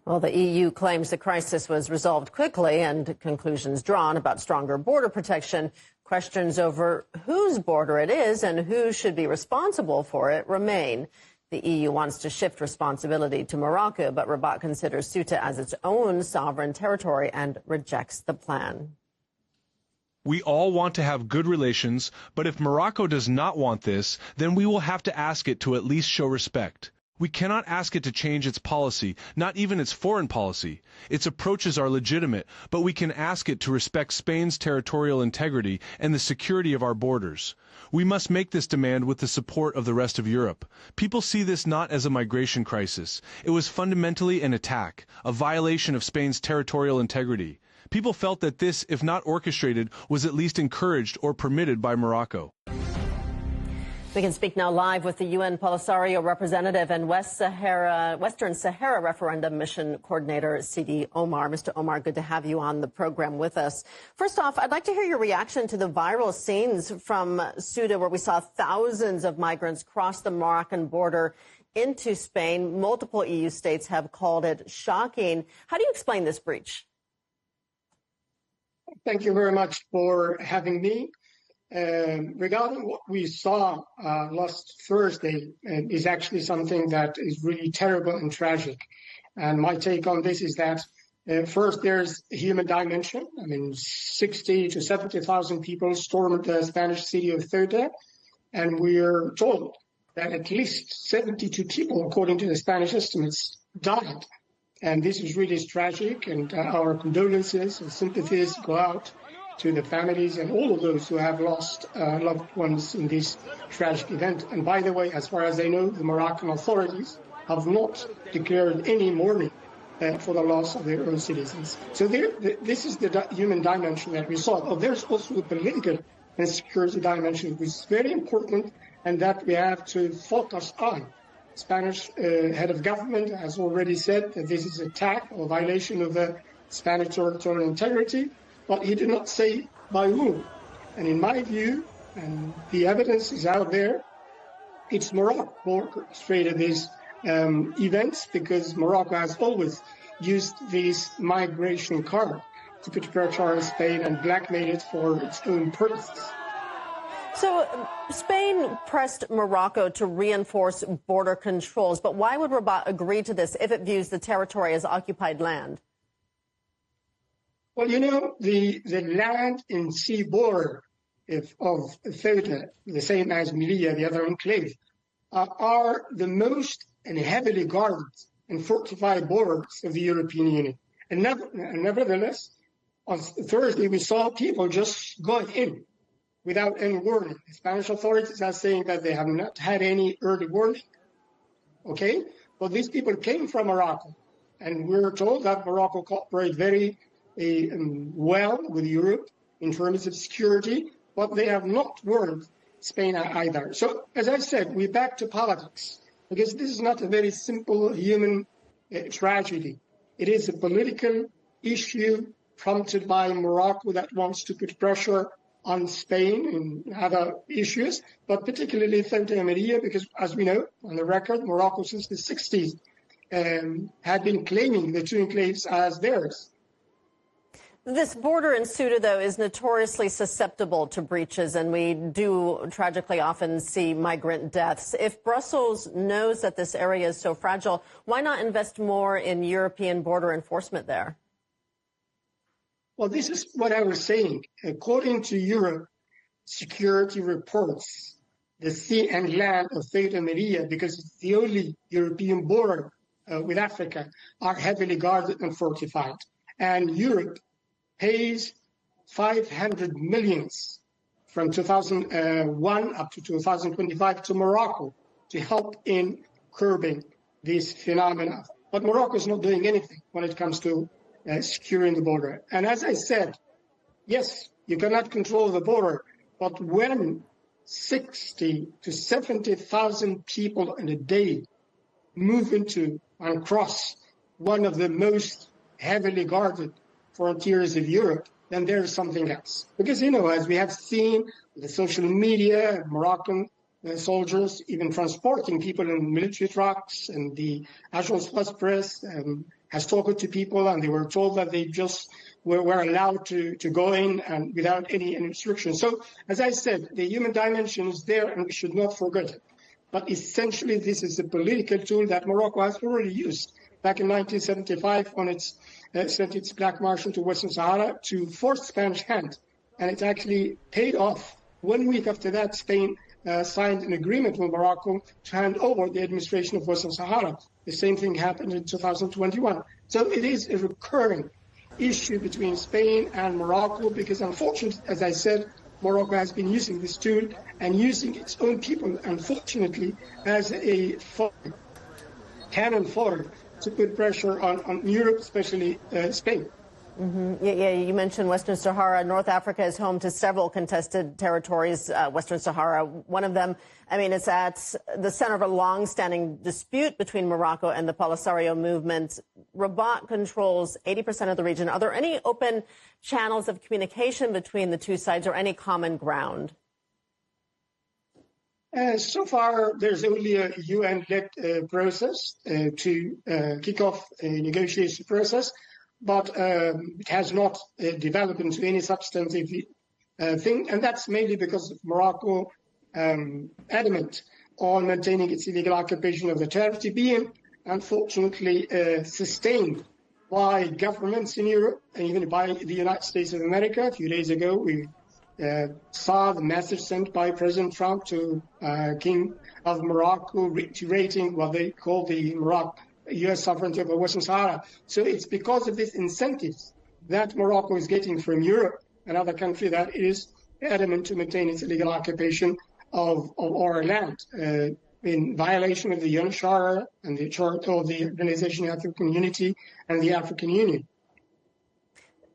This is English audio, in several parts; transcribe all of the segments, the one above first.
Well, the EU claims the crisis was resolved quickly and conclusions drawn about stronger border protection. Questions over whose border it is and who should be responsible for it remain. The EU wants to shift responsibility to Morocco, but Rabat considers Ceuta as its own sovereign territory and rejects the plan. We all want to have good relations, but if Morocco does not want this, then we will have to ask it to at least show respect. We cannot ask it to change its policy, not even its foreign policy. Its approaches are legitimate, but we can ask it to respect Spain's territorial integrity and the security of our borders. We must make this demand with the support of the rest of Europe. People see this not as a migration crisis. It was fundamentally an attack, a violation of Spain's territorial integrity. People felt that this, if not orchestrated, was at least encouraged or permitted by Morocco. We can speak now live with the UN Polisario representative and Western Sahara referendum mission coordinator, Sidi Omar. Mr. Omar, good to have you on the program with us. First off, I'd like to hear your reaction to the viral scenes from Ceuta, where we saw thousands of migrants cross the Moroccan border into Spain. Multiple EU states have called it shocking. How do you explain this breach? Thank you very much for having me. Regarding what we saw last Thursday is actually something that is really terrible and tragic. And my take on this is that first, there's a human dimension. I mean, 60 to 70,000 people stormed the Spanish city of Ceuta, and we're told that at least 72 people, according to the Spanish estimates, died. And this is really tragic, and our condolences and sympathies go out to the families and all of those who have lost loved ones in this tragic event. And by the way, as far as I know, the Moroccan authorities have not declared any mourning for the loss of their own citizens. So this is the human dimension that we saw. But there's also a political and security dimension, which is very important and that we have to focus on. Spanish head of government has already said that this is an attack or violation of the Spanish territorial integrity, but he did not say by whom. And in my view, and the evidence is out there, it's Morocco who orchestrated these events, because Morocco has always used this migration card to put pressure on Spain and blackmail it for its own purposes. So Spain pressed Morocco to reinforce border controls, but why would Rabat agree to this if it views the territory as occupied land? Well, you know, the land and sea border of Ceuta, the same as Melilla, the other enclave, are the most and heavily guarded and fortified borders of the European Union. And nevertheless, on Thursday, we saw people just going in without any warning. The Spanish authorities are saying that they have not had any early warning. Okay? But these people came from Morocco, and we're told that Morocco cooperates very well with Europe in terms of security, but they have not warned Spain either. So, as I said, we're back to politics, because this is not a very simple human tragedy. It is a political issue prompted by Morocco that wants to put pressure on Spain and other issues, but particularly Ceuta and Melilla, because, as we know, on the record, Morocco since the 60s had been claiming the two enclaves as theirs. This border in Ceuta, though, is notoriously susceptible to breaches, and we do tragically often see migrant deaths. If Brussels knows that this area is so fragile, why not invest more in European border enforcement there? Well, this is what I was saying. According to Europe security reports, the sea and land of Ceuta and Melilla, because it's the only European border with Africa, are heavily guarded and fortified. And Europe pays 500 million from 2001 up to 2025 to Morocco to help in curbing this phenomena. But Morocco is not doing anything when it comes to securing the border. And as I said, yes, you cannot control the border, but when 60 to 70,000 people in a day move into and cross one of the most heavily guarded frontiers of Europe, then there is something else. Because, you know, as we have seen, the social media, Moroccan soldiers even transporting people in military trucks, and the Agence France Presse has talked to people, and they were told that they just were allowed to go in and without any restrictions. So, as I said, the human dimension is there, and we should not forget it. But essentially, this is a political tool that Morocco has already used back in 1975 when it sent its Black Marshal to Western Sahara to force Spanish hand. And it actually paid off. 1 week after that, Spain signed an agreement with Morocco to hand over the administration of Western Sahara. The same thing happened in 2021. So it is a recurring issue between Spain and Morocco because, unfortunately, as I said, Morocco has been using this tool and using its own people, unfortunately, as a cannon fodder to put pressure on Europe, especially Spain. Mm-hmm. Yeah, you mentioned Western Sahara. North Africa is home to several contested territories. Western Sahara, one of them. I mean, it's at the center of a long-standing dispute between Morocco and the Polisario movement. Rabat controls 80% of the region. Are there any open channels of communication between the two sides or any common ground? So far, there's only a UN-led process to kick off a negotiation process. But it has not developed into any substantive thing. And that's mainly because of Morocco adamant on maintaining its illegal occupation of the territory, being unfortunately sustained by governments in Europe and even by the United States of America. A few days ago, we saw the message sent by President Trump to King of Morocco, reiterating what they call the U.S. sovereignty over Western Sahara. So it's because of these incentives that Morocco is getting from Europe, another country that is adamant to maintain its illegal occupation of our land in violation of the UN Charter and the Charter of the Organization of African Unity and the African Union.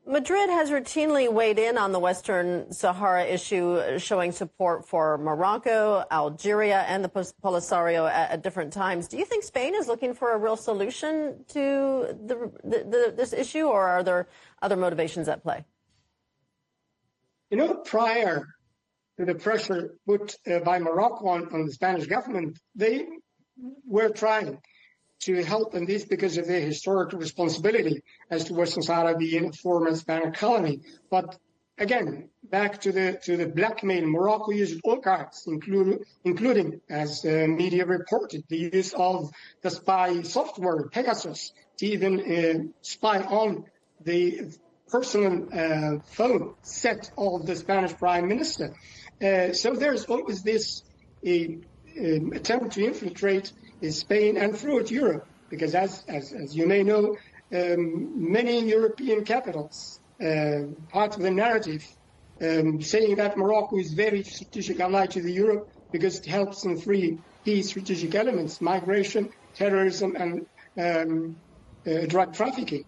Madrid has routinely weighed in on the Western Sahara issue, showing support for Morocco, Algeria, and the Polisario at different times. Do you think Spain is looking for a real solution to this issue, or are there other motivations at play? You know, prior to the pressure put by Morocco on the Spanish government, they were trying to help in this because of their historical responsibility as to Western Sahara being a former Spanish colony. But again, back to the blackmail, Morocco used all cards, including, as media reported, the use of the spy software, Pegasus, to even spy on the personal phone set of the Spanish prime minister. So there's always this attempt to infiltrate Spain and throughout Europe, because as you may know, many European capitals, part of the narrative, saying that Morocco is very strategic ally to the Europe because it helps in three key strategic elements: migration, terrorism, and drug trafficking.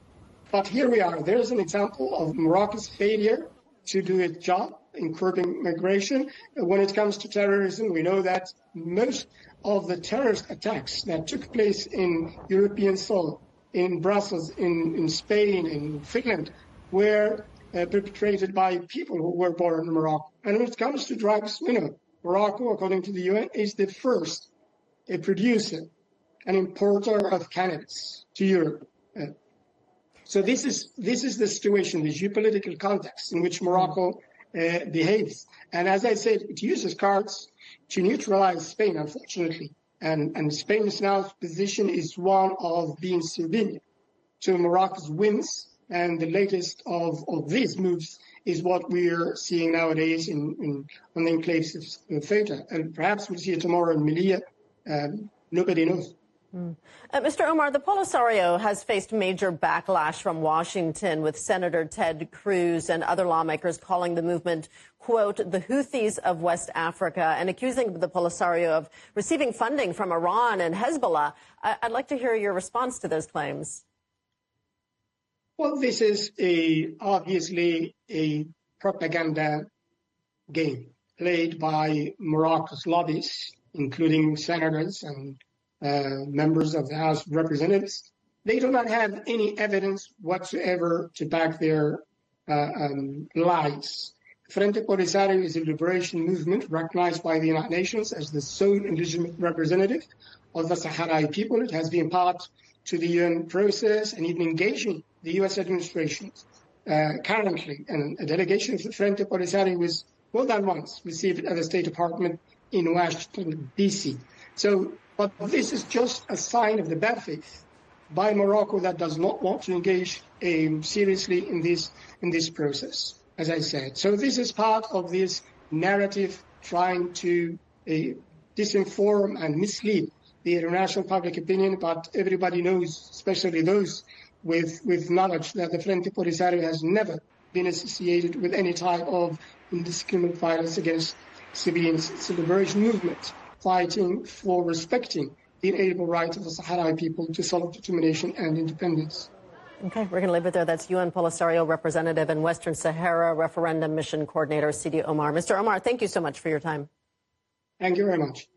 But here we are. There's an example of Morocco's failure to do its job in curbing migration. When it comes to terrorism, we know that most of the terrorist attacks that took place in European soil, in Brussels, in Spain, in Finland, were perpetrated by people who were born in Morocco. And when it comes to drugs, we know Morocco, according to the UN, is the first producer and importer of cannabis to Europe. So this is the situation, the geopolitical context in which Morocco behaves. And as I said, it uses cards to neutralize Spain, unfortunately. And Spain's now position is one of being servile to Morocco's whims. And the latest of these moves is what we're seeing nowadays on the enclaves of Ceuta. And perhaps we'll see it tomorrow in Melilla. Nobody knows. Mr. Omar, the Polisario has faced major backlash from Washington, with Senator Ted Cruz and other lawmakers calling the movement, quote, the Houthis of West Africa, and accusing the Polisario of receiving funding from Iran and Hezbollah. I'd like to hear your response to those claims. Well, this is obviously a propaganda game played by Morocco's lobbies, including senators and members of the House of Representatives. They do not have any evidence whatsoever to back their lies. Frente Polisario is a liberation movement recognized by the United Nations as the sole and legitimate representative of the Sahrawi people. It has been part to the UN process and even engaging the US administration currently. And a delegation of the Frente Polisario was more than once received at the State Department in Washington, D.C. So, but this is just a sign of the bad faith by Morocco that does not want to engage seriously in this process, as I said. So this is part of this narrative trying to disinform and mislead the international public opinion, but everybody knows, especially those with knowledge, that the Frente Polisario has never been associated with any type of indiscriminate violence against civilians. It's a liberation movement fighting for respecting the inalienable right of the Saharaui people to self-determination and independence. Okay, we're going to leave it there. That's UN Polisario representative and Western Sahara Referendum Mission Coordinator Sidi Omar. Mr. Omar, thank you so much for your time. Thank you very much.